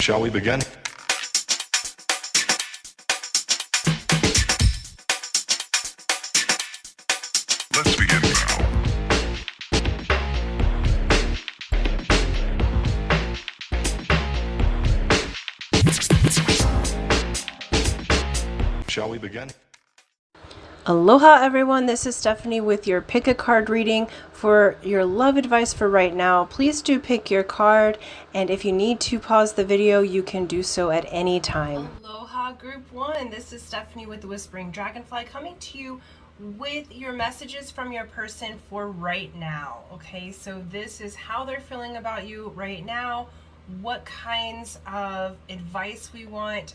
Shall we begin? Let's begin now. Shall we begin? Aloha everyone, this is Stephanie with your pick a card reading for your love advice for right now. Please do pick your card, and if you need to pause the video, you can do so at any time. Aloha group 1, this is Stephanie with the Whispering Dragonfly coming to you with your messages from your person for right now. Okay, so this is how they're feeling about you right now, what kinds of advice we want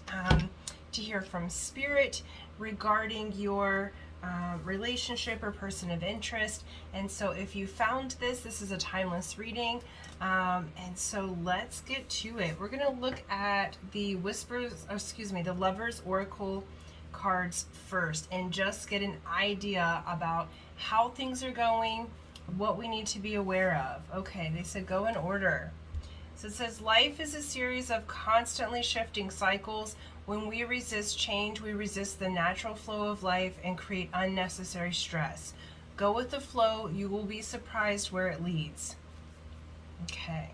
to hear from Spirit regarding your relationship or person of interest. And so if you found this is a timeless reading, and so let's get to it. We're going to look at the the Lovers Oracle cards first and just get an idea about how things are going, what we need to be aware of. Okay, they said go in order. So it says, life is a series of constantly shifting cycles. When we resist change, we resist the natural flow of life and create unnecessary stress. Go with the flow. You will be surprised where it leads. Okay.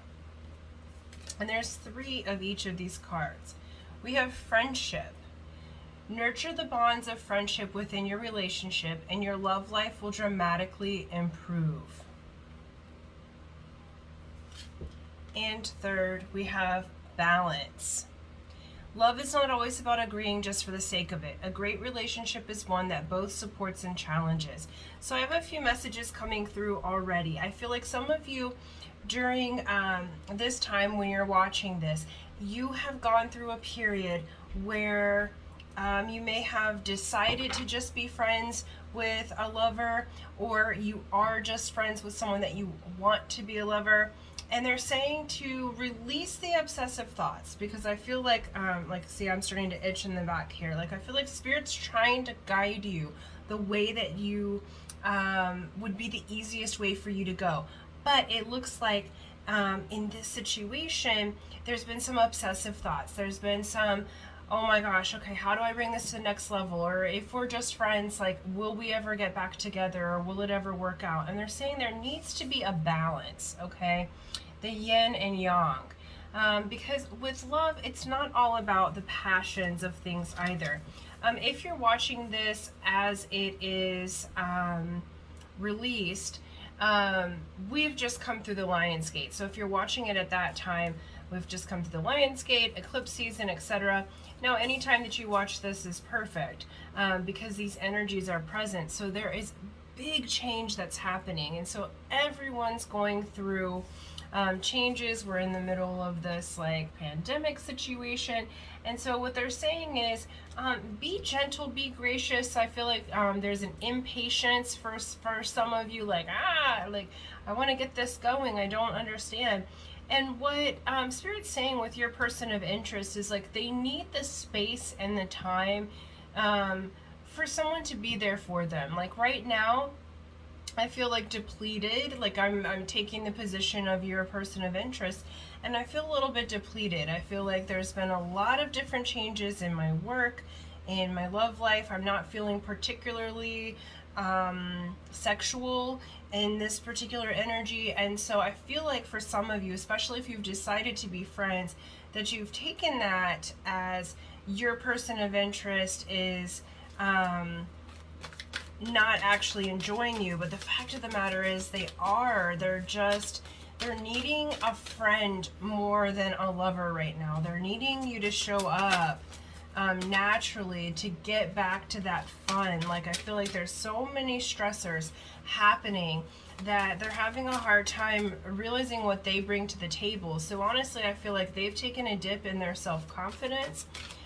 And there's 3 of each of these cards. We have friendship. Nurture the bonds of friendship within your relationship, and your love life will dramatically improve. And third, we have balance. Love is not always about agreeing just for the sake of it. A great relationship is one that both supports and challenges. So I have a few messages coming through already. I feel like some of you during this time when you're watching this, you have gone through a period where you may have decided to just be friends with a lover, or you are just friends with someone that you want to be a lover. And they're saying to release the obsessive thoughts, because I feel like see, I'm starting to itch in the back here. Like, I feel like Spirit's trying to guide you the way that you would be the easiest way for you to go. But it looks like in this situation, there's been some obsessive thoughts. There's been some, oh my gosh, okay, how do I bring this to the next level? Or if we're just friends, like, will we ever get back together, or will it ever work out? And they're saying there needs to be a balance, okay? The yin and yang. Because with love, it's not all about the passions of things either. If you're watching this as it is released, we've just come through the Lion's Gate. So if you're watching it at that time, we've just come through the Lion's Gate, eclipse season, etc. Now, anytime that you watch this is perfect, because these energies are present. So there is big change that's happening. And so everyone's going through changes. We're in the middle of this like pandemic situation, and so what they're saying is be gentle, be gracious. I feel like there's an impatience for some of you, like I want to get this going, I don't understand. And what Spirit's saying with your person of interest is like they need the space and the time for someone to be there for them. Like right now, I feel like depleted, like I'm taking the position of your person of interest, and I feel a little bit depleted. I feel like there's been a lot of different changes in my work, in my love life. I'm not feeling particularly sexual in this particular energy, and so I feel like for some of you, especially if you've decided to be friends, that you've taken that as your person of interest is not actually enjoying you. But the fact of the matter is they're needing a friend more than a lover right now. They're needing you to show up naturally to get back to that fun. Like, I feel like there's so many stressors happening that they're having a hard time realizing what they bring to the table. So honestly, I feel like they've taken a dip in their self-confidence.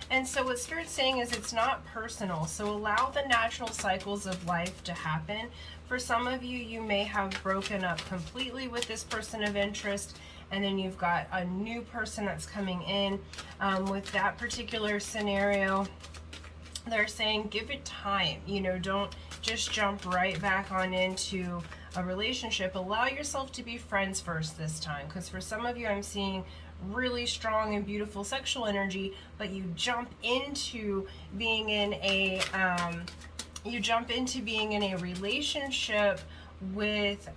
And so what Spirit's saying is it's not personal. So allow the natural cycles of life to happen. For some of you, you may have broken up completely with this person of interest, and then you've got a new person that's coming in. With that particular scenario, they're saying give it time. You know, don't just jump right back on into a relationship. Allow yourself to be friends first this time, because for some of you, I'm seeing really strong and beautiful sexual energy, but you jump into being in a relationship with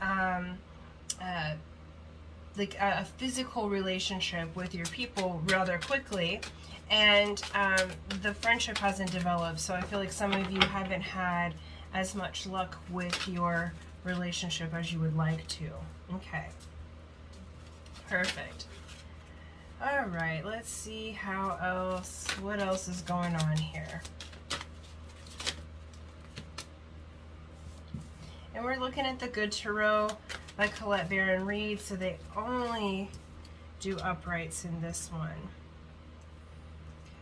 like a physical relationship with your people rather quickly, and the friendship hasn't developed. So I feel like some of you haven't had as much luck with your relationship as you would like to. Okay, perfect. All right, let's see what else is going on here. And we're looking at the Good Tarot by Colette Baron Reed, so they only do uprights in this one.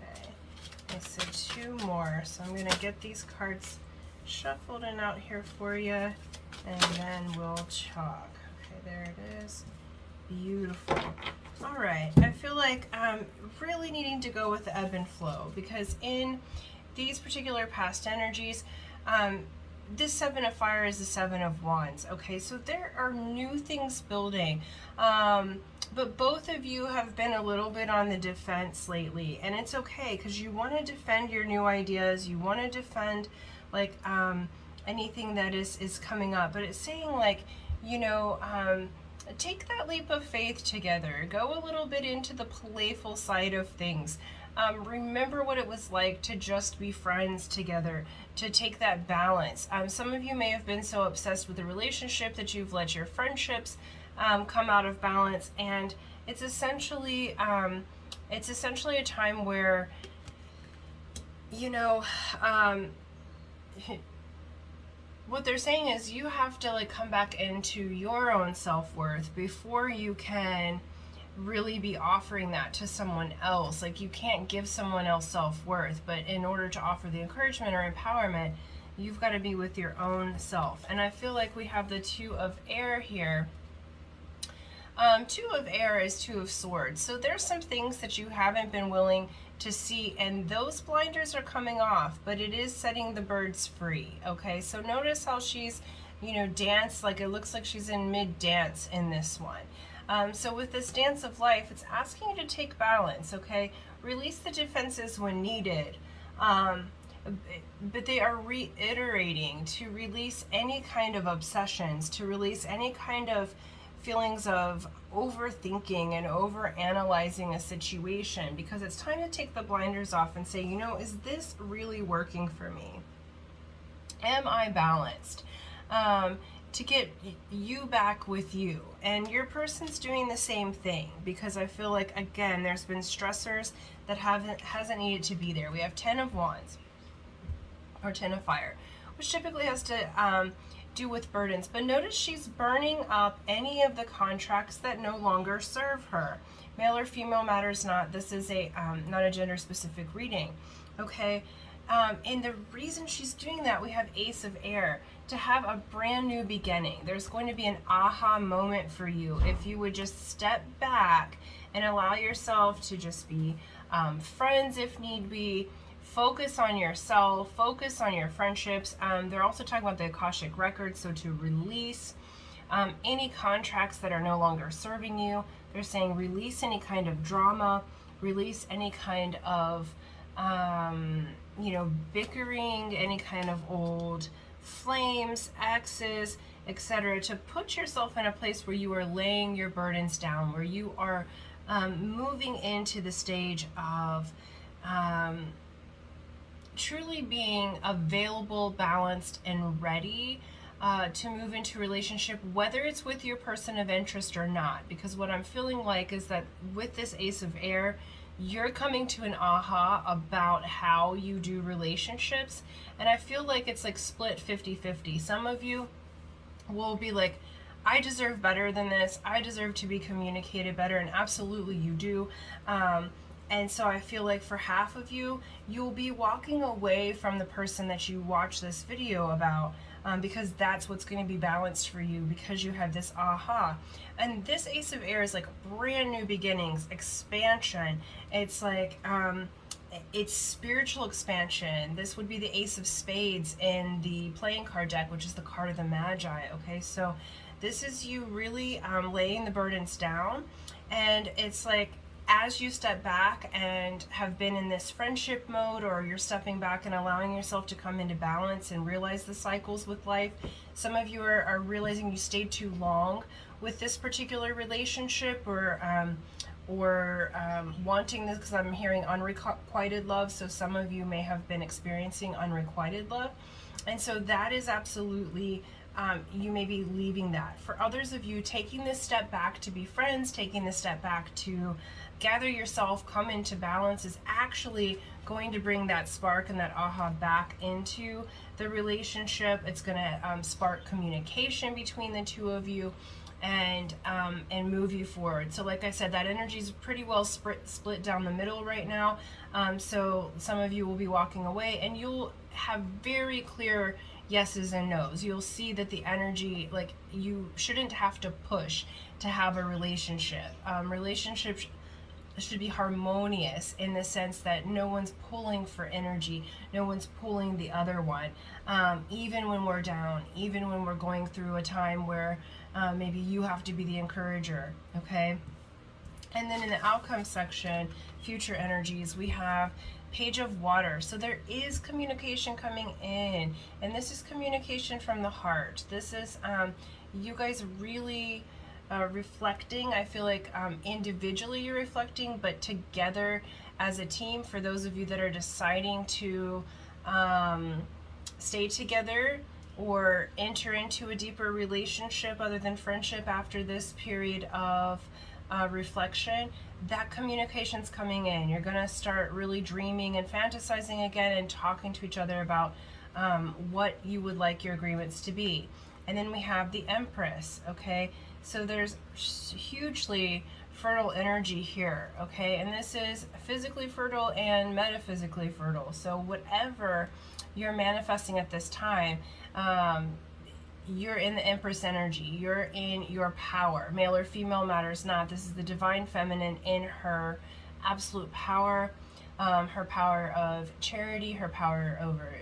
Okay, I said 2 more, so I'm going to get these cards shuffled and out here for you, and then we'll chalk. Okay, there it is. Beautiful. All right, I feel like I'm really needing to go with the ebb and flow, because in these particular past energies, this 7 of fire is the 7 of wands. Okay, so there are new things building, but both of you have been a little bit on the defense lately, and it's okay, because you want to defend your new ideas. You want to defend like anything that is coming up, but it's saying, like, you know, take that leap of faith together. Go a little bit into the playful side of things. Remember what it was like to just be friends together, to take that balance. Some of you may have been so obsessed with the relationship that you've let your friendships come out of balance, and it's essentially a time where, you know, what they're saying is you have to like come back into your own self-worth before you can really be offering that to someone else. Like, you can't give someone else self-worth, but in order to offer the encouragement or empowerment, you've got to be with your own self. And I feel like we have the 2 of air here. 2 of air is 2 of swords. So there's some things that you haven't been willing to see, and those blinders are coming off, but it is setting the birds free. Okay, so notice how she's, you know, danced, like it looks like she's in mid-dance in this one. So with this dance of life, it's asking you to take balance, okay? Release the defenses when needed. But they are reiterating to release any kind of obsessions, to release any kind of feelings of overthinking and overanalyzing a situation, because it's time to take the blinders off and say, you know, is this really working for me? Am I balanced? To get you back with you, and your person's doing the same thing, because I feel like, again, there's been stressors that hasn't needed to be there. We have 10 of wands or 10 of fire, which typically has to do with burdens, but notice she's burning up any of the contracts that no longer serve her. Male or female matters not. This is a not a gender specific reading, okay? And the reason she's doing that, we have Ace of Air, to have a brand new beginning. There's going to be an aha moment for you if you would just step back and allow yourself to just be friends if need be. Focus on yourself, focus on your friendships. They're also talking about the Akashic records, so to release any contracts that are no longer serving you. They're saying release any kind of drama, release any kind of you know, bickering, any kind of old flames, exes, etc., to put yourself in a place where you are laying your burdens down, where you are moving into the stage of truly being available, balanced, and ready to move into a relationship, whether it's with your person of interest or not. Because what I'm feeling like is that with this Ace of Air, you're coming to an aha about how you do relationships, and I feel like it's like split 50-50. Some of you will be like, I deserve better than this, I deserve to be communicated better, and absolutely you do. And so I feel like for half of you, you'll be walking away from the person that you watch this video about, because that's what's going to be balanced for you, because you have this aha. And this Ace of Air is like brand new beginnings, expansion. It's like it's spiritual expansion. This would be the Ace of Spades in the playing card deck, which is the card of the Magi. Okay, so this is you really laying the burdens down, and it's like as you step back and have been in this friendship mode, or you're stepping back and allowing yourself to come into balance and realize the cycles with life, some of you are realizing you stayed too long with this particular relationship, or wanting this, because I'm hearing unrequited love, so some of you may have been experiencing unrequited love, and so that is absolutely, you may be leaving that. For others of you, taking this step back to be friends, taking this step back to gather yourself, come into balance, is actually going to bring that spark and that aha back into the relationship. It's going to spark communication between the two of you, and move you forward. So like I said, that energy is pretty well split down the middle right now. So some of you will be walking away, and you'll have very clear yeses and nos. You'll see that the energy, like, you shouldn't have to push to have a relationship. Relationships should be harmonious in the sense that no one's pulling for energy, no one's pulling the other one, even when we're down, even when we're going through a time where maybe you have to be the encourager, okay? And then in the outcome section, future energies, we have Page of Water. So there is communication coming in, and this is communication from the heart. This is you guys really reflecting. I feel like individually you're reflecting, but together as a team, for those of you that are deciding to stay together or enter into a deeper relationship other than friendship after this period of reflection, that communication's coming in. You're going to start really dreaming and fantasizing again and talking to each other about what you would like your agreements to be. And then we have the Empress, okay? So there's hugely fertile energy here, okay? And this is physically fertile and metaphysically fertile. So whatever you're manifesting at this time, you're in the Empress energy. You're in your power. Male or female matters not. This is the divine feminine in her absolute power, her power of charity, her power over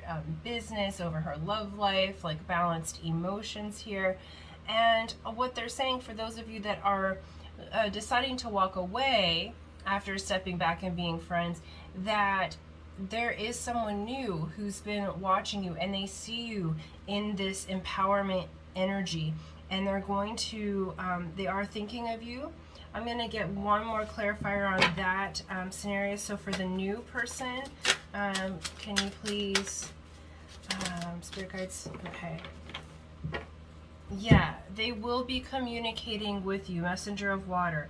business, over her love life, like balanced emotions here. And what they're saying, for those of you that are deciding to walk away after stepping back and being friends, that there is someone new who's been watching you, and they see you in this empowerment energy, and they're going to, they are thinking of you. I'm going to get one more clarifier on that scenario. So for the new person, can you please, spirit guides, okay. Yeah, they will be communicating with you, Messenger of Water.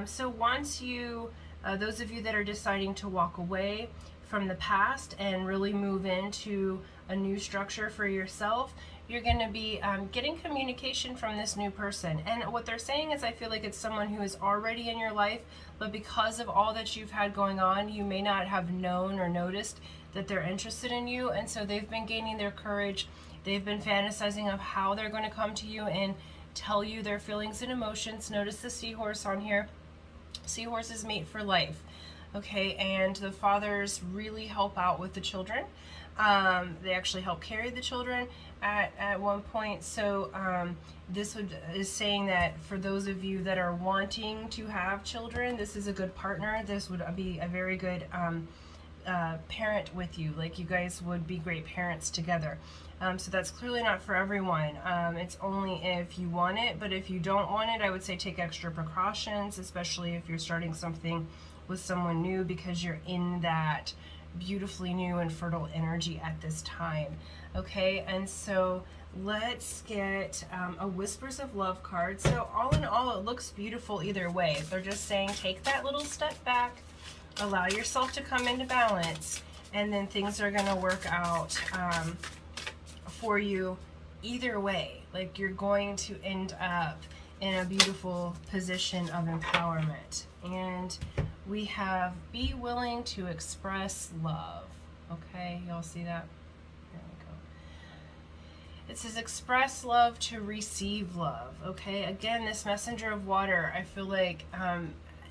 So once you, those of you that are deciding to walk away from the past and really move into a new structure for yourself, you're going to be getting communication from this new person. And what they're saying is, I feel like it's someone who is already in your life, but because of all that you've had going on, you may not have known or noticed that they're interested in you. And so they've been gaining their courage. They've been fantasizing of how they're going to come to you and tell you their feelings and emotions. Notice the seahorse on here. Seahorses mate for life. Okay, and the fathers really help out with the children. They actually help carry the children at one point. So this is saying that for those of you that are wanting to have children, this is a good partner. This would be a very good parent with you. Like, you guys would be great parents together. So that's clearly not for everyone. It's only if you want it, but if you don't want it, I would say take extra precautions, especially if you're starting something with someone new, because you're in that beautifully new and fertile energy at this time. Okay, and so let's get a Whispers of Love card. So all in all, it looks beautiful either way. They're just saying take that little step back, allow yourself to come into balance, and then things are going to work out for you either way. Like, you're going to end up in a beautiful position of empowerment. And we have be willing to express love. Okay, y'all see that? There we go. It says express love to receive love. Okay, again, this Messenger of Water, I feel like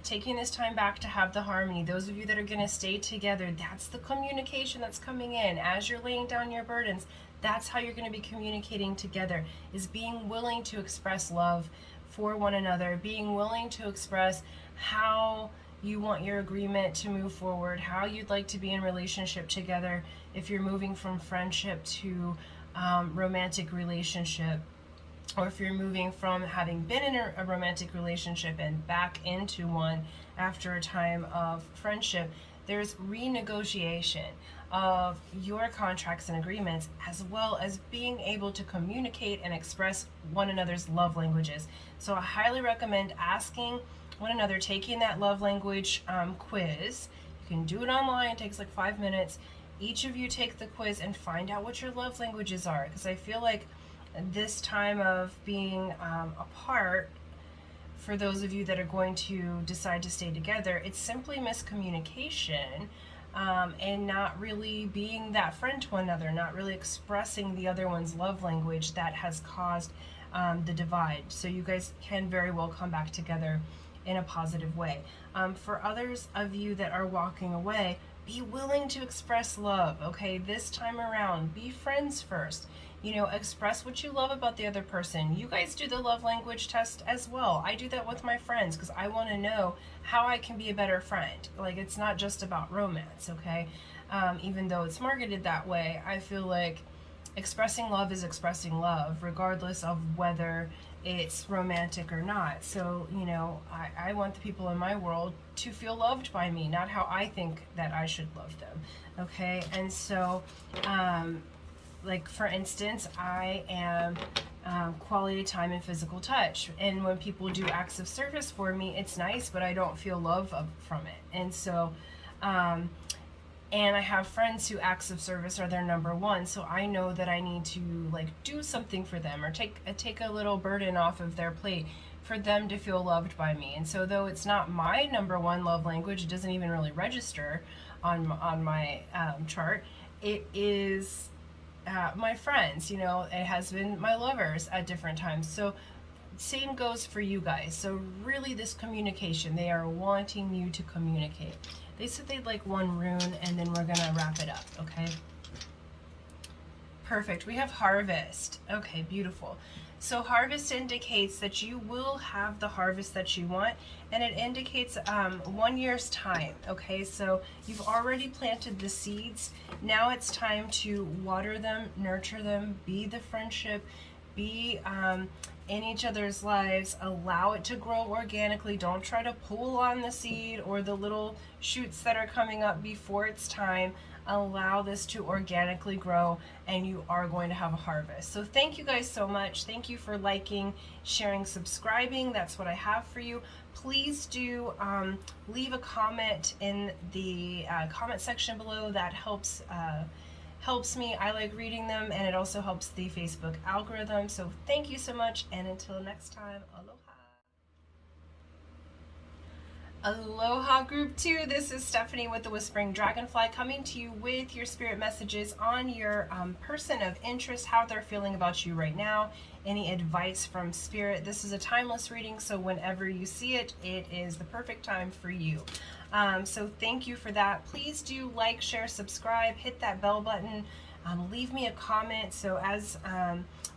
taking this time back to have the harmony. Those of you that are going to stay together, that's the communication that's coming in as you're laying down your burdens. That's how you're going to be communicating together, is being willing to express love for one another, being willing to express how you want your agreement to move forward, how you'd like to be in relationship together, if you're moving from friendship to romantic relationship, or if you're moving from having been in a romantic relationship and back into one after a time of friendship. There's renegotiation of your contracts and agreements, as well as being able to communicate and express one another's love languages. So I highly recommend asking one another, taking that love language quiz. You can do it online, it takes like 5 minutes. Each of you take the quiz and find out what your love languages are, because I feel like this time of being apart, for those of you that are going to decide to stay together, it's simply miscommunication and not really being that friend to one another, not really expressing the other one's love language that has caused the divide. So you guys can very well come back together in a positive way. For others of you that are walking away, be willing to express love, okay? This time around, be friends first. You know, express what you love about the other person. You guys do the love language test as well. I do that with my friends because I want to know how I can be a better friend. Like, it's not just about romance, okay? Even though it's marketed that way, I feel like expressing love is expressing love, regardless of whether it's romantic or not. So, you know, I want the people in my world to feel loved by me, not how I think that I should love them, okay? And so, like for instance, I am quality time and physical touch, and when people do acts of service for me, it's nice, but I don't feel love from it. And so and I have friends who acts of service are their number one, so I know that I need to like do something for them, or take a little burden off of their plate for them to feel loved by me. And so though it's not my number one love language, it doesn't even really register on my chart, it is my friends, you know, it has been my lovers at different times. So same goes for you guys. So really, this communication, they are wanting you to communicate. They said they'd like one rune, and then we're gonna wrap it up, okay? Perfect. We have harvest. Okay, beautiful. So harvest indicates that you will have the harvest that you want, and it indicates 1 year's time. Okay, so you've already planted the seeds. Now it's time to water them, nurture them, be the friendship, be in each other's lives, allow it to grow organically. Don't try to pull on the seed or the little shoots that are coming up before it's time. Allow this to organically grow, and you are going to have a harvest. So thank you guys so much. Thank you for liking, sharing, subscribing. That's what I have for you. Please do leave a comment in the comment section below. That helps me. I like reading them, and it also helps the Facebook algorithm. So thank you so much, and until next time, aloha. Aloha Group 2, this is Stephanie with the Whispering Dragonfly, coming to you with your spirit messages on your person of interest, how they're feeling about you right now, any advice from spirit. This is a timeless reading, so whenever you see it, it is the perfect time for you. So thank you for that. Please do like, share, subscribe, hit that bell button, leave me a comment. So as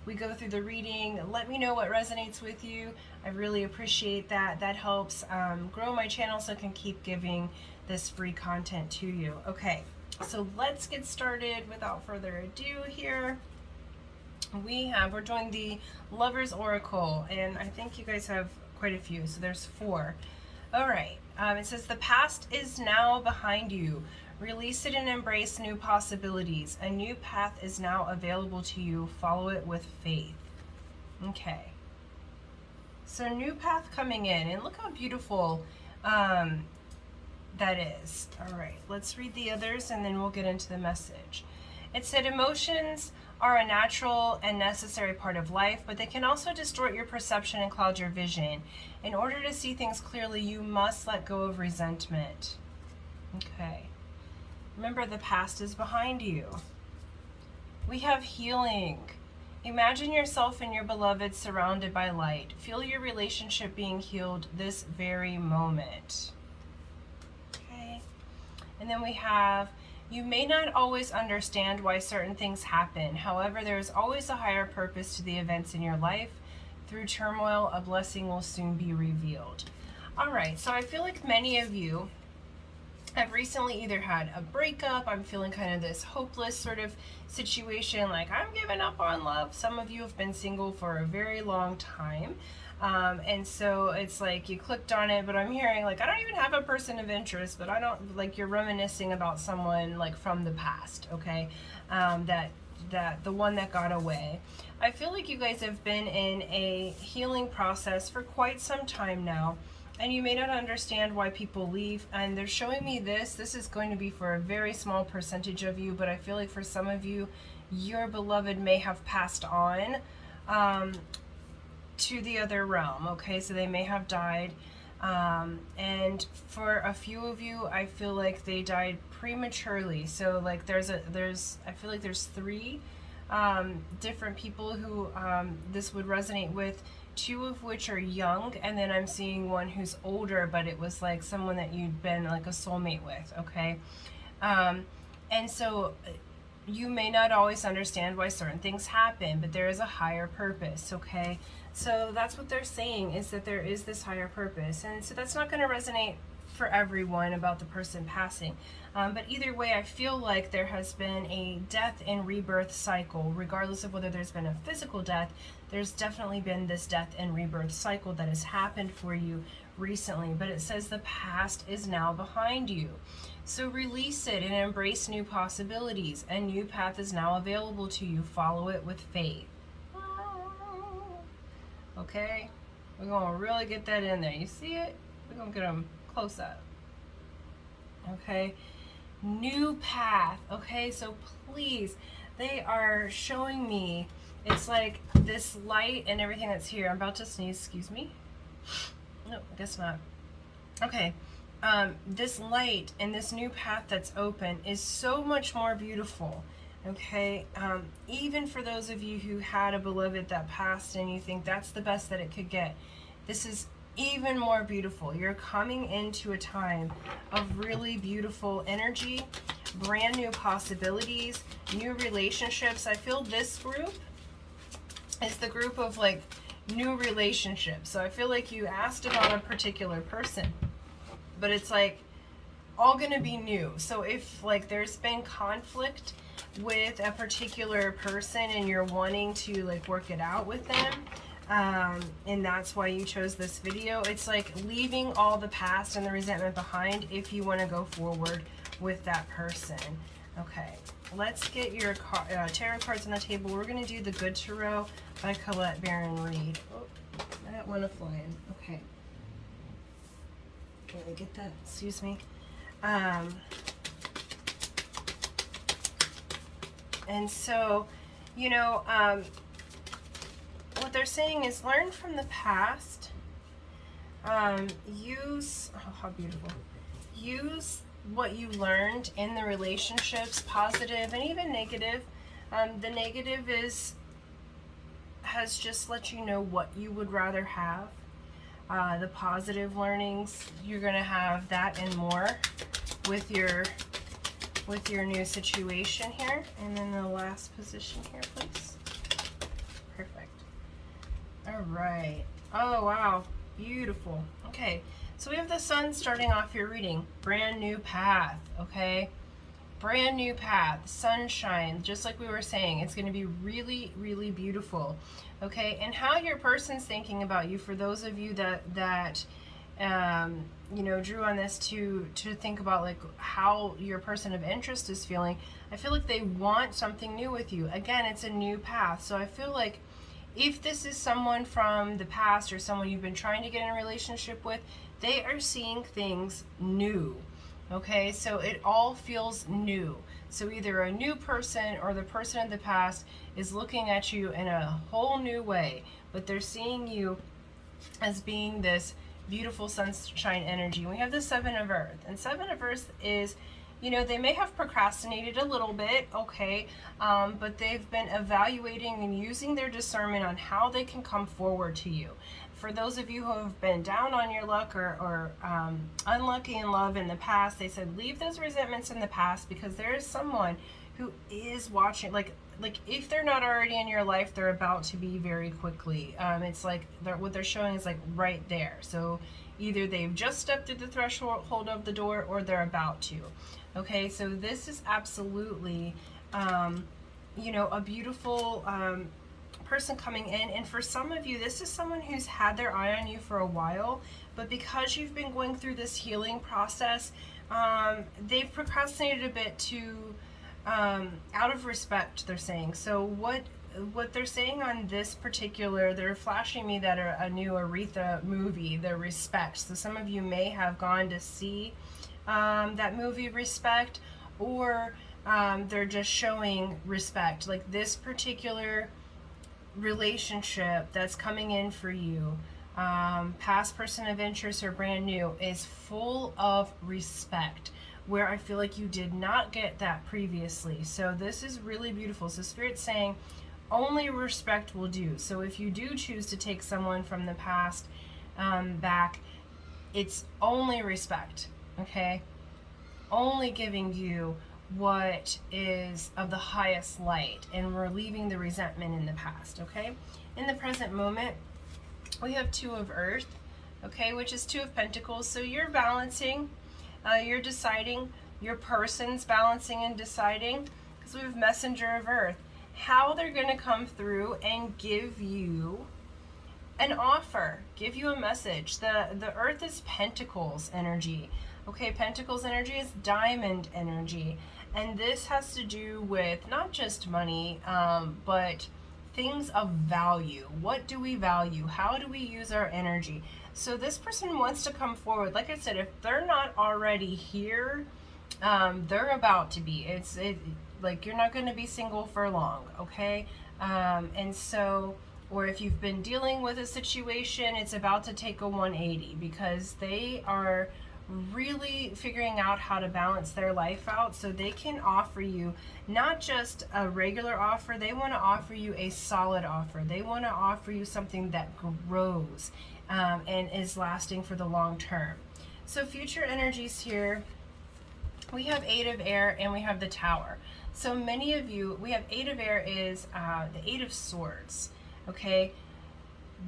we go through the reading, let me know what resonates with you. I really appreciate that. That helps grow my channel so I can keep giving this free content to you. Okay, so let's get started without further ado here. We're doing the Lover's Oracle, and I think you guys have quite a few, so there's 4. All right, it says the past is now behind you. Release it and embrace new possibilities. A new path is now available to you. Follow it with faith. Okay. So new path coming in, and look how beautiful that is. All right, let's read the others, and then we'll get into the message. It said emotions are a natural and necessary part of life, but they can also distort your perception and cloud your vision. In order to see things clearly, you must let go of resentment. Okay. Remember, the past is behind you. We have healing. Imagine yourself and your beloved surrounded by light. Feel your relationship being healed this very moment. Okay. And then we have, you may not always understand why certain things happen. However, there is always a higher purpose to the events in your life. Through turmoil, a blessing will soon be revealed. All right, so I feel like many of you have recently either had a breakup, I'm feeling kind of this hopeless sort of situation, like I'm giving up on love. Some of you have been single for a very long time. And so it's like you clicked on it, but I'm hearing like, I don't even have a person of interest, but I don't, like, you're reminiscing about someone like from the past, okay? That the one that got away. I feel like you guys have been in a healing process for quite some time now, and you may not understand why people leave. And they're showing me this is going to be for a very small percentage of you, but I feel like for some of you, your beloved may have passed on to the other realm, okay? So they may have died. And for a few of you, I feel like they died prematurely. So like I feel like there's three different people who this would resonate with, two of which are young, and then I'm seeing one who's older, but it was like someone that you'd been like a soulmate with, okay? And so you may not always understand why certain things happen, but there is a higher purpose, okay? So that's what they're saying, is that there is this higher purpose. And so that's not going to resonate for everyone about the person passing. But either way, I feel like there has been a death and rebirth cycle. Regardless of whether there's been a physical death, there's definitely been this death and rebirth cycle that has happened for you recently. But it says the past is now behind you. So release it and embrace new possibilities. A new path is now available to you. Follow it with faith. Okay? We're going to really get that in there. You see it? We're going to get them close up. Okay? New path. Okay? So please, they are showing me, it's like this light and everything that's here. I'm about to sneeze. Excuse me. No, I guess not. Okay. This light and this new path that's open is so much more beautiful. Okay, even for those of you who had a beloved that passed and you think that's the best that it could get, this is even more beautiful. You're coming into a time of really beautiful energy, brand new possibilities, new relationships. I feel this group is the group of like new relationships. So I feel like you asked about a particular person, but it's like all gonna be new. So if like there's been conflict with a particular person and you're wanting to like work it out with them, and that's why you chose this video, it's like leaving all the past and the resentment behind if you want to go forward with that person. Okay, let's get your tarot cards on the table. We're going to do the Good Tarot by Colette Baron Reed. Oh, I got one flying. Okay, let me get that. Excuse me. And so, you know, what they're saying is learn from the past. Use, oh, how beautiful. Use what you learned in the relationships, positive and even negative. The negative has just let you know what you would rather have. The positive learnings, you're going to have that and more with your new situation here. And then the last position here, please. Perfect. All right. Oh, wow. Beautiful. Okay. So we have the sun starting off your reading. Brand new path. Okay. Brand new path. Sunshine. Just like we were saying, it's going to be really, really beautiful. Okay. And how your person's thinking about you, for those of you that you know, drew on this to think about like how your person of interest is feeling. I feel like they want something new with you. Again, it's a new path. So I feel like if this is someone from the past or someone you've been trying to get in a relationship with, they are seeing things new. Okay, so it all feels new. So either a new person or the person in the past is looking at you in a whole new way, but they're seeing you as being this beautiful sunshine energy. We have the Seven of Earth, and Seven of Earth is, you know, they may have procrastinated a little bit, okay, but they've been evaluating and using their discernment on how they can come forward to you. For those of you who have been down on your luck or unlucky in love in the past, they said leave those resentments in the past, because there is someone who is watching, like if they're not already in your life, they're about to be very quickly. It's like what they're showing is like right there. So Either they've just stepped through the threshold of the door or they're about to. Okay, so this is absolutely, you know, a beautiful person coming in. And for some of you, this is someone who's had their eye on you for a while, but because you've been going through this healing process, they've procrastinated a bit to, out of respect, they're saying. So what they're saying on this particular, they're flashing me that a new Aretha movie, The Respect. So some of you may have gone to see that movie Respect, or they're just showing respect. Like this particular relationship that's coming in for you, past person of interest or brand new, is full of respect, where I feel like you did not get that previously. So this is really beautiful. So Spirit's saying only respect will do. So if you do choose to take someone from the past back, it's only respect, okay? Only giving you what is of the highest light, and we're leaving the resentment in the past, okay? In the present moment, we have Two of Earth, okay, which is Two of Pentacles. So you're balancing, you're deciding, your person's balancing and deciding, because we have Messenger of Earth, how they're going to come through and give you an offer, give you a message. The Earth is Pentacles energy. Okay, Pentacles energy is diamond energy. And this has to do with not just money, but things of value. What do we value? How do we use our energy? So this person wants to come forward. Like I said, if they're not already here, they're about to be. Like you're not going to be single for long, okay? And so, or if you've been dealing with a situation, it's about to take a 180, because they are really figuring out how to balance their life out, so they can offer you not just a regular offer, they want to offer you a solid offer. They want to offer you something that grows and is lasting for the long term. So future energies here, we have Eight of Air and we have the Tower. So many of you, we have Eight of Air is the Eight of Swords, okay?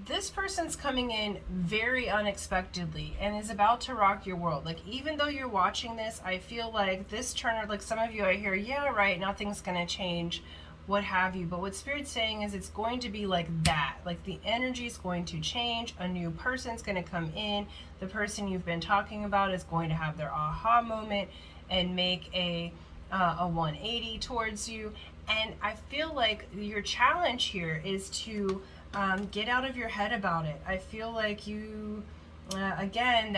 This person's coming in very unexpectedly and is about to rock your world. Like, even though you're watching this, I feel like this turner, like some of you I hear, yeah, right, nothing's going to change, what have you. But what Spirit's saying is it's going to be like that. Like the energy is going to change. A new person's going to come in. The person you've been talking about is going to have their aha moment and make a 180 towards you. And I feel like your challenge here is to get out of your head about it. I feel like you, again,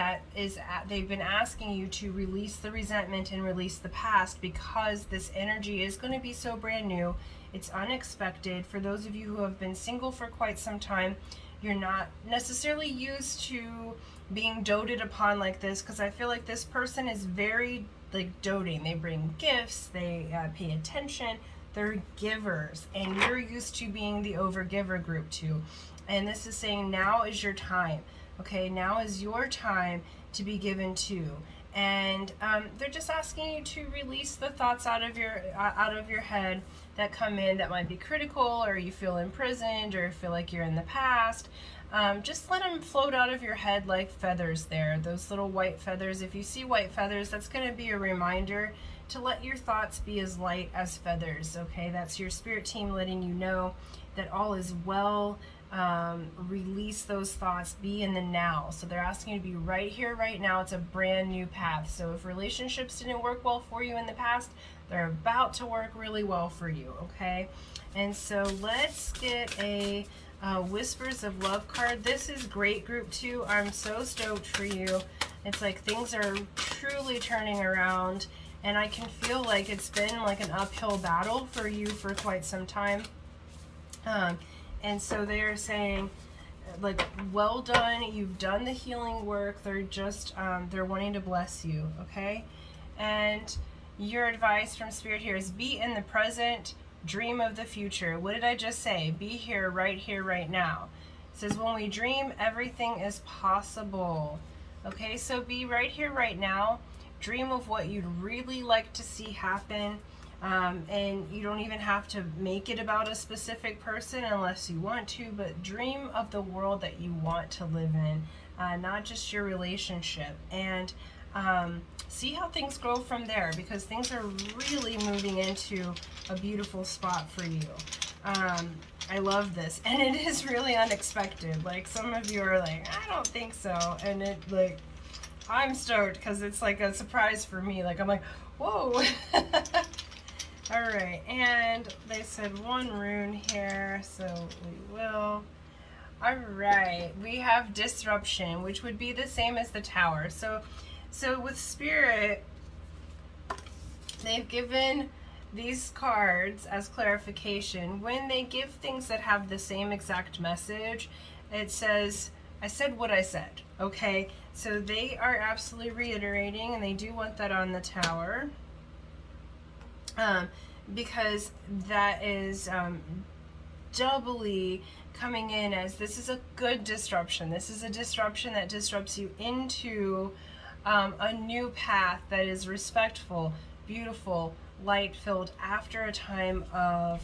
they've been asking you to release the resentment and release the past, because this energy is going to be so brand new. It's unexpected. For those of you who have been single for quite some time, you're not necessarily used to being doted upon like this, because I feel like this person is very like doting. They bring gifts, they pay attention, they're givers, and you're used to being the overgiver group too. And this is saying now is your time. Okay, now is your time to be given to. And they're just asking you to release the thoughts out of your head that come in that might be critical, or you feel imprisoned, or feel like you're in the past. Just let them float out of your head like feathers there, those little white feathers. If you see white feathers, that's going to be a reminder to let your thoughts be as light as feathers, okay? That's your spirit team letting you know that all is well. Release those thoughts, be in the now. So they're asking you to be right here, right now. It's a brand new path. So if relationships didn't work well for you in the past, they're about to work really well for you, okay? And so let's get a Whispers of Love card. This is great, group 2. I'm so stoked for you. It's like things are truly turning around, and I can feel like it's been like an uphill battle for you for quite some time. And so they are saying, like, well done, you've done the healing work. They're just, they're wanting to bless you, okay? And your advice from Spirit here is be in the present, dream of the future. What did I just say? Be here, right now. It says when we dream, everything is possible. Okay, so be right here, right now. Dream of what you'd really like to see happen. And you don't even have to make it about a specific person unless you want to, but dream of the world that you want to live in. not just your relationship. And see how things grow from there, because things are really moving into a beautiful spot for you. I love this, and it is really unexpected. Like, some of you are like, I don't think so, and it, like, I'm stoked because it's like a surprise for me. Like, I'm like, whoa. All right, and they said one rune here, so we will. All right, we have disruption, which would be the same as the Tower. So with Spirit, they've given these cards as clarification. When they give things that have the same exact message, it says, I said what I said, okay? So they are absolutely reiterating, and they do want that on the Tower, because that is doubly coming in as this is a good disruption. This is a disruption that disrupts you into a new path that is respectful, beautiful, light-filled, after a time of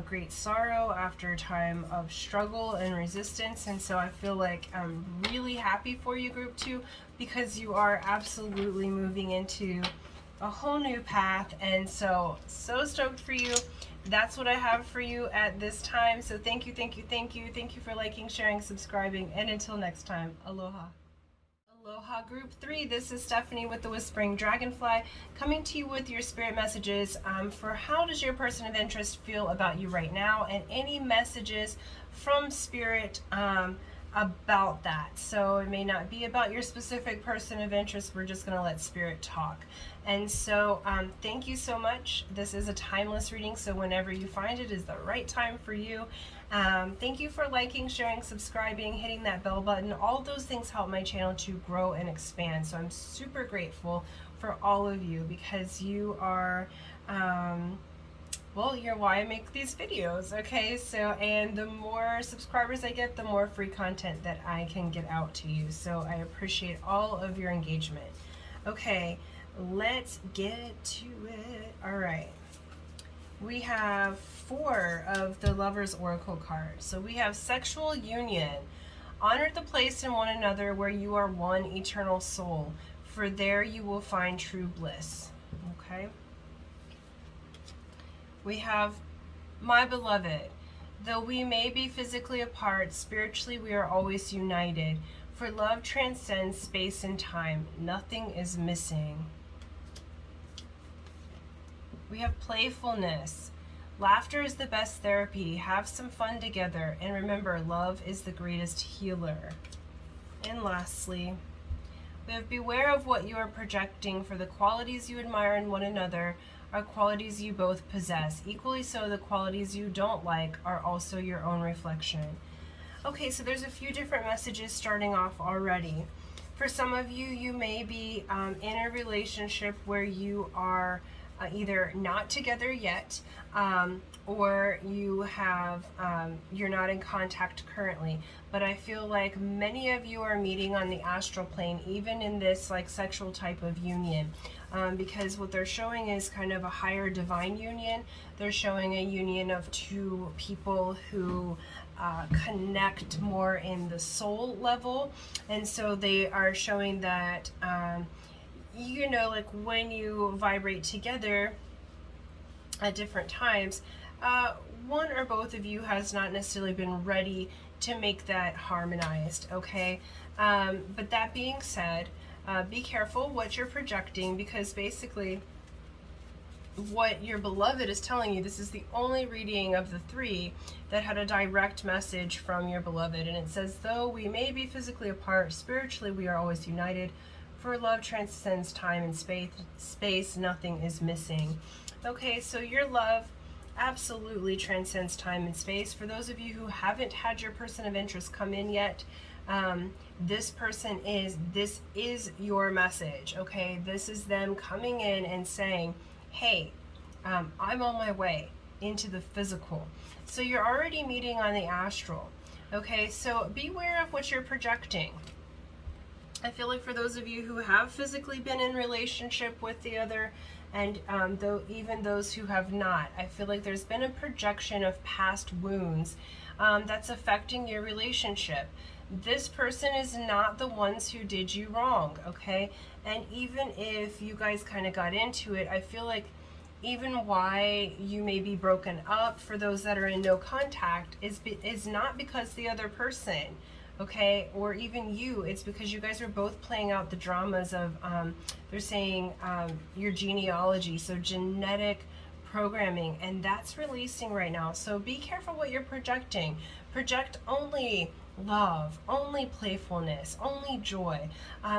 great sorrow, after a time of struggle and resistance. And so I feel like I'm really happy for you, Group 2, because you are absolutely moving into a whole new path. And so stoked for you. That's what I have for you at this time. So thank you for liking, sharing, subscribing, and until next time, aloha. Aloha, Group 3. This is Stephanie with the Whispering Dragonfly, coming to you with your spirit messages for how does your person of interest feel about you right now, and any messages from Spirit about that. So it may not be about your specific person of interest. We're just going to let Spirit talk. And so thank you so much. This is a timeless reading, so whenever you find it is the right time for you. Thank you for liking, sharing, subscribing, hitting that bell button. All of those things help my channel to grow and expand. So I'm super grateful for all of you, because you are, well, you're why I make these videos, okay? So, and the more subscribers I get, the more free content that I can get out to you. So I appreciate all of your engagement. Okay, let's get to it. All right. We have 4 of the Lover's Oracle cards. So we have sexual union. Honor the place in one another where you are one eternal soul, for there you will find true bliss. Okay. We have my beloved. Though we may be physically apart, spiritually we are always united. For love transcends space and time. Nothing is missing. We have playfulness. Laughter is the best therapy. Have some fun together. And remember, love is the greatest healer. And lastly, we have beware of what you are projecting, for the qualities you admire in one another are qualities you both possess. Equally so, the qualities you don't like are also your own reflection. Okay, so there's a few different messages starting off already. For some of you, you may be in a relationship where you are either not together yet, or you have you're not in contact currently. But I feel like many of you are meeting on the astral plane, even in this like sexual type of union, because what they're showing is kind of a higher divine union. They're showing a union of 2 people who connect more in the soul level. And so they are showing that you know, like when you vibrate together at different times, one or both of you has not necessarily been ready to make that harmonized, okay? But that being said, be careful what you're projecting, because basically what your beloved is telling you, this is the only reading of the 3 that had a direct message from your beloved. And it says, though we may be physically apart, spiritually we are always united. For love transcends time and space, nothing is missing. Okay, so your love absolutely transcends time and space. For those of you who haven't had your person of interest come in yet, this is your message, okay? This is them coming in and saying, hey, I'm on my way into the physical. So you're already meeting on the astral, okay? So beware of what you're projecting. I feel like for those of you who have physically been in relationship with the other, and though even those who have not, I feel like there's been a projection of past wounds that's affecting your relationship. this person is not the ones who did you wrong, okay? And even if you guys kind of got into it, I feel like even why you may be broken up, for those that are in no contact, is not because the other person, okay, or even you, it's because you guys are both playing out the dramas of, they're saying your genealogy, so genetic programming, and that's releasing right now. So be careful what you're projecting. Project only love, only playfulness, only joy,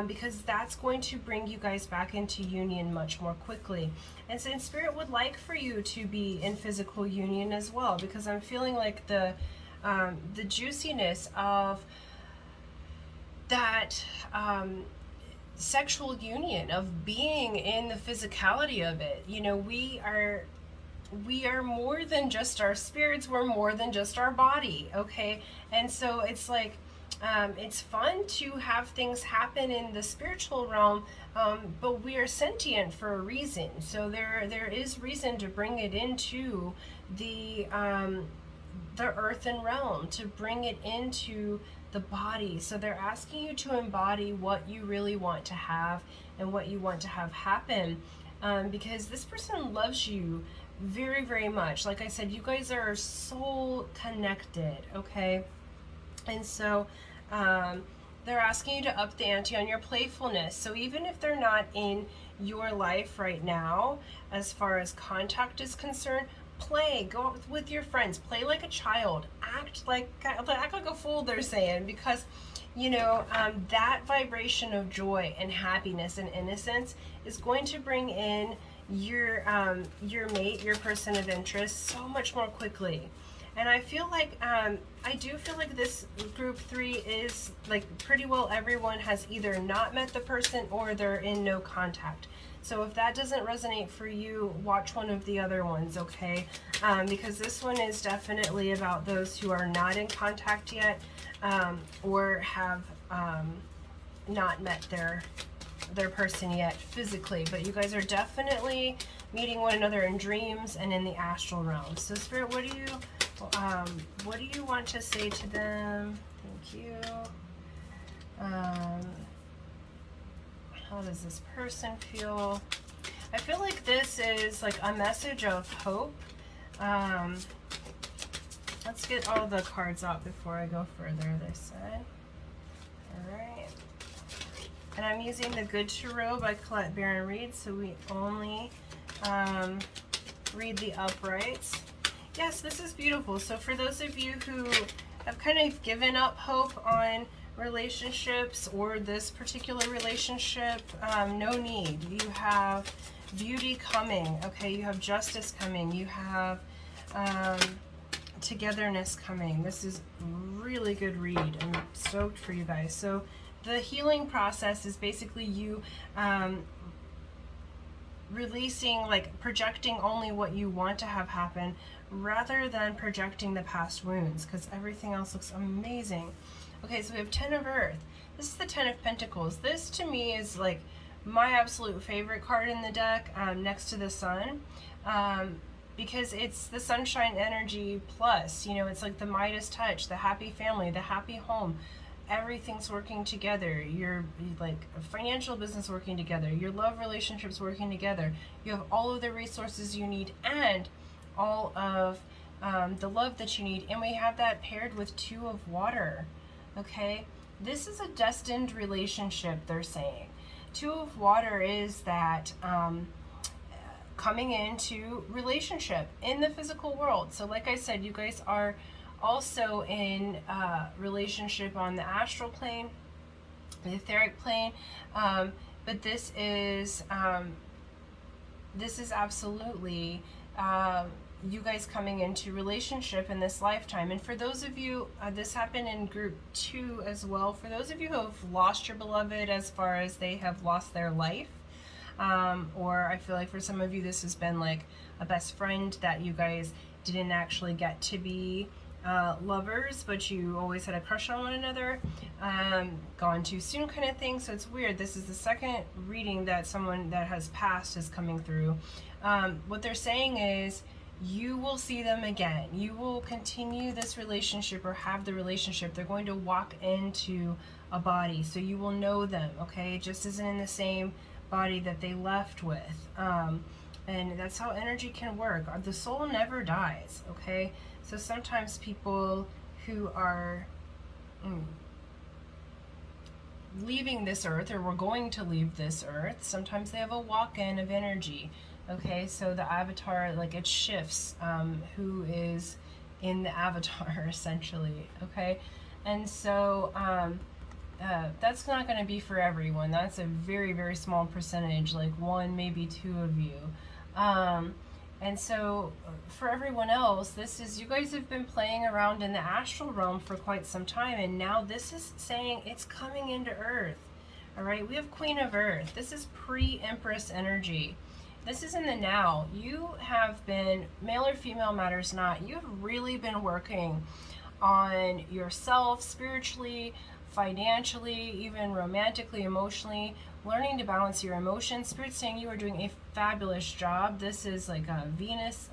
because that's going to bring you guys back into union much more quickly. And so Spirit would like for you to be in physical union as well, because I'm feeling like the juiciness of that sexual union, of being in the physicality of it. You know, we are more than just our spirits, we're more than just our body, okay? And so it's like, it's fun to have things happen in the spiritual realm, but we are sentient for a reason. So there is reason to bring it into the earthen realm, to bring it into the body. So they're asking you to embody what you really want to have and what you want to have happen, because this person loves you very, very much. Like I said, you guys are soul connected, okay? And so they're asking you to up the ante on your playfulness. So even if they're not in your life right now, as far as contact is concerned, play, go out with your friends, play like a child, act like a fool, they're saying, because you know, that vibration of joy and happiness and innocence is going to bring in your mate, your person of interest, so much more quickly. And I feel like, I do feel like this group 3 is like pretty well everyone has either not met the person or they're in no contact. So if that doesn't resonate for you, watch one of the other ones, okay? Because this one is definitely about those who are not in contact yet, or have not met their person yet physically. But you guys are definitely meeting one another in dreams and in the astral realm. So Spirit, what do you want to say to them? Thank you. How does this person feel? I feel like this is like a message of hope. Let's get all the cards out before I go further, they said. Alright. And I'm using the Good Tarot by Colette Baron Reed, so we only read the uprights. Yes, this is beautiful. So for those of you who have kind of given up hope on relationships or this particular relationship, no need. You have beauty coming, okay? You have justice coming. You have togetherness coming. This is really good read. I'm stoked for you guys. So the healing process is basically you releasing, like projecting only what you want to have happen rather than projecting the past wounds, because everything else looks amazing. Okay, so we have 10 of Earth. This is the 10 of Pentacles. This to me is like my absolute favorite card in the deck, next to the Sun, because it's the sunshine energy plus, you know, it's like the Midas touch, the happy family, the happy home. Everything's working together. Your like financial business working together, your love relationships working together. You have all of the resources you need and all of the love that you need. And we have that paired with 2 of Water. Okay, this is a destined relationship, they're saying. 2 of Water is that coming into relationship in the physical world. So like I said, you guys are also in relationship on the astral plane, the etheric plane, but this is absolutely you guys coming into relationship in this lifetime. And for those of you, this happened in group 2 as well, for those of you who have lost your beloved as far as they have lost their life, or I feel like for some of you this has been like a best friend that you guys didn't actually get to be lovers, but you always had a crush on one another, gone too soon kind of thing. So it's weird. This is the second reading that someone that has passed is coming through. What they're saying is you will see them again. You will continue this relationship or have the relationship. They're going to walk into a body, so you will know them, okay? It just isn't in the same body that they left with. And that's how energy can work. The soul never dies, okay? So sometimes people who are leaving this earth, or we're going to leave this earth, sometimes they have a walk-in of energy. Okay, so the avatar, like, it shifts who is in the avatar, essentially. Okay, and so that's not going to be for everyone. That's a very, very small percentage, like 1, maybe 2 of you. And so for everyone else, this is, you guys have been playing around in the astral realm for quite some time, and now this is saying it's coming into Earth. All right, we have Queen of Earth. This is pre-Empress energy. This is in the now. You have been, male or female matters not, you have really been working on yourself spiritually, financially, even romantically, emotionally, learning to balance your emotions. Spirit's saying you are doing a fabulous job. This is like a Venus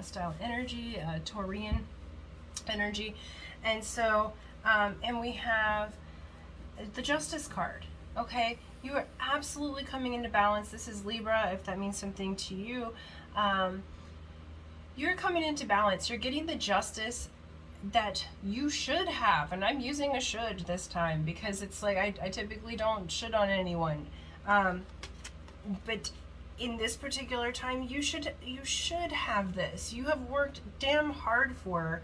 style energy, a Taurian energy. And so, and we have the Justice card. Okay, you are absolutely coming into balance. This is Libra, if that means something to you. You're coming into balance. You're getting the justice that you should have, and I'm using a should this time because it's like I typically don't should on anyone, but in this particular time you should have this. You have worked damn hard for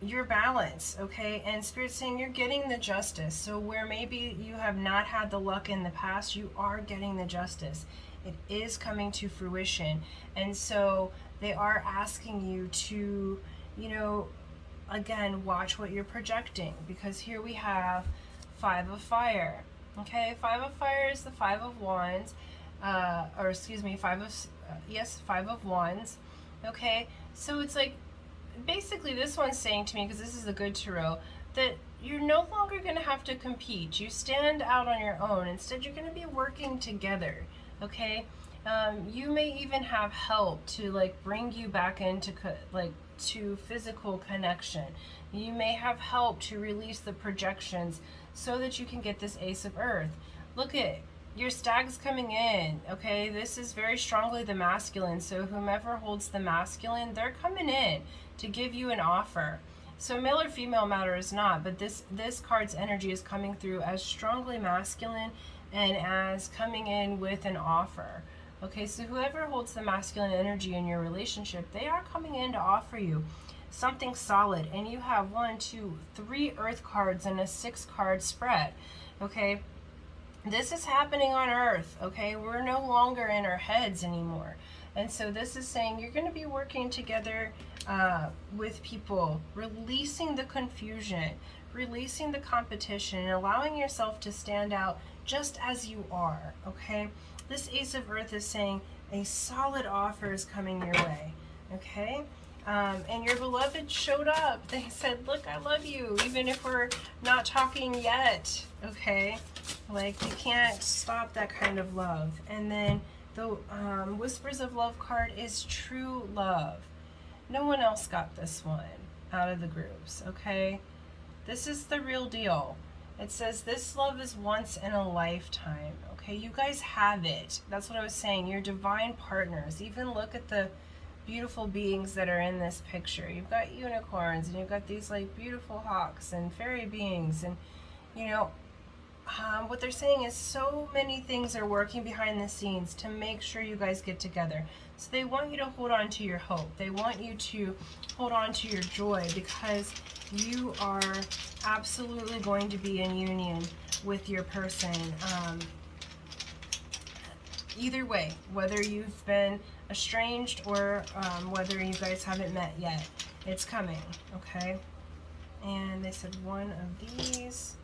your balance, okay? And Spirit's saying you're getting the justice. So where maybe you have not had the luck in the past, you are getting the justice. It is coming to fruition. And so they are asking you to, you know, again, watch what you're projecting, because here we have 5 of Fire. Okay, 5 of Fire is the 5 of Wands, or excuse me, 5 of Wands. Okay, so it's like, basically this one's saying to me, because this is a good tarot, that you're no longer going to have to compete. You stand out on your own. Instead, you're going to be working together. Okay, you may even have help to like bring you back into to physical connection. You may have help to release the projections so that you can get this Ace of Earth. Look at your Stag's coming in. Okay, this is very strongly the masculine, so whomever holds the masculine, they're coming in to give you an offer. So male or female matters not, but this card's energy is coming through as strongly masculine and as coming in with an offer. Okay, so whoever holds the masculine energy in your relationship, they are coming in to offer you something solid. And you have 1, 2, 3 Earth cards and a 6 card spread. Okay, this is happening on Earth. Okay, we're no longer in our heads anymore. And so this is saying you're going to be working together with people, releasing the confusion, releasing the competition, and allowing yourself to stand out just as you are. Okay, this Ace of Earth is saying a solid offer is coming your way. Okay, and your beloved showed up. They said, look, I love you, even if we're not talking yet. Okay, like, you can't stop that kind of love. And then the Whispers of Love card is true love. No one else got this one out of the groups. Okay, this is the real deal. It says this love is once in a lifetime. Okay, you guys have it. That's what I was saying. You're divine partners. Even look at the beautiful beings that are in this picture. You've got unicorns, and you've got these like beautiful hawks and fairy beings, and you know, what they're saying is so many things are working behind the scenes to make sure you guys get together. So they want you to hold on to your hope. They want you to hold on to your joy, because you are absolutely going to be in union with your person. Either way, whether you've been estranged or whether you guys haven't met yet, it's coming. Okay, and they said 1 of these.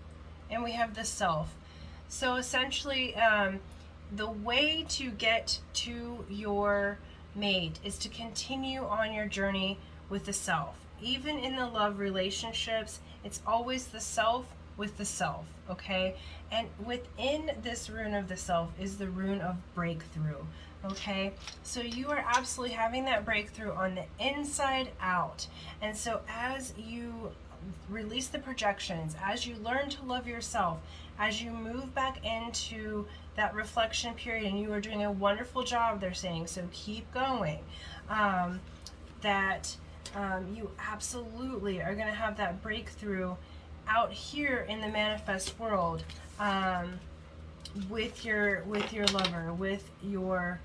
And we have the Self. So essentially, the way to get to your mate is to continue on your journey with the Self. Even in the love relationships, it's always the Self with the self, okay? And within this rune of the self is the rune of breakthrough, okay? So you are absolutely having that breakthrough on the inside out. And so as you release the projections, as you learn to love yourself, as you move back into that reflection period, and you are doing a wonderful job, they're saying, so keep going, you absolutely are going to have that breakthrough out here in the manifest world, with your lover, with your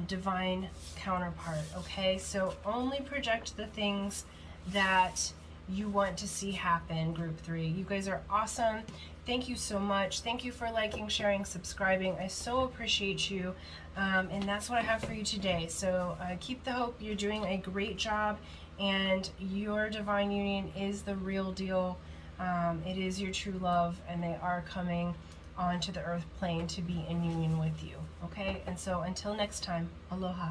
divine counterpart, okay? So only project the things that you want to see happen, group 3. You guys are awesome. Thank you so much. Thank you for liking, sharing, subscribing. I so appreciate you. And that's what I have for you today. So keep the hope. You're doing a great job, and your divine union is the real deal. It is your true love, and they are coming onto the earth plane to be in union with you. Okay? And so until next time, aloha.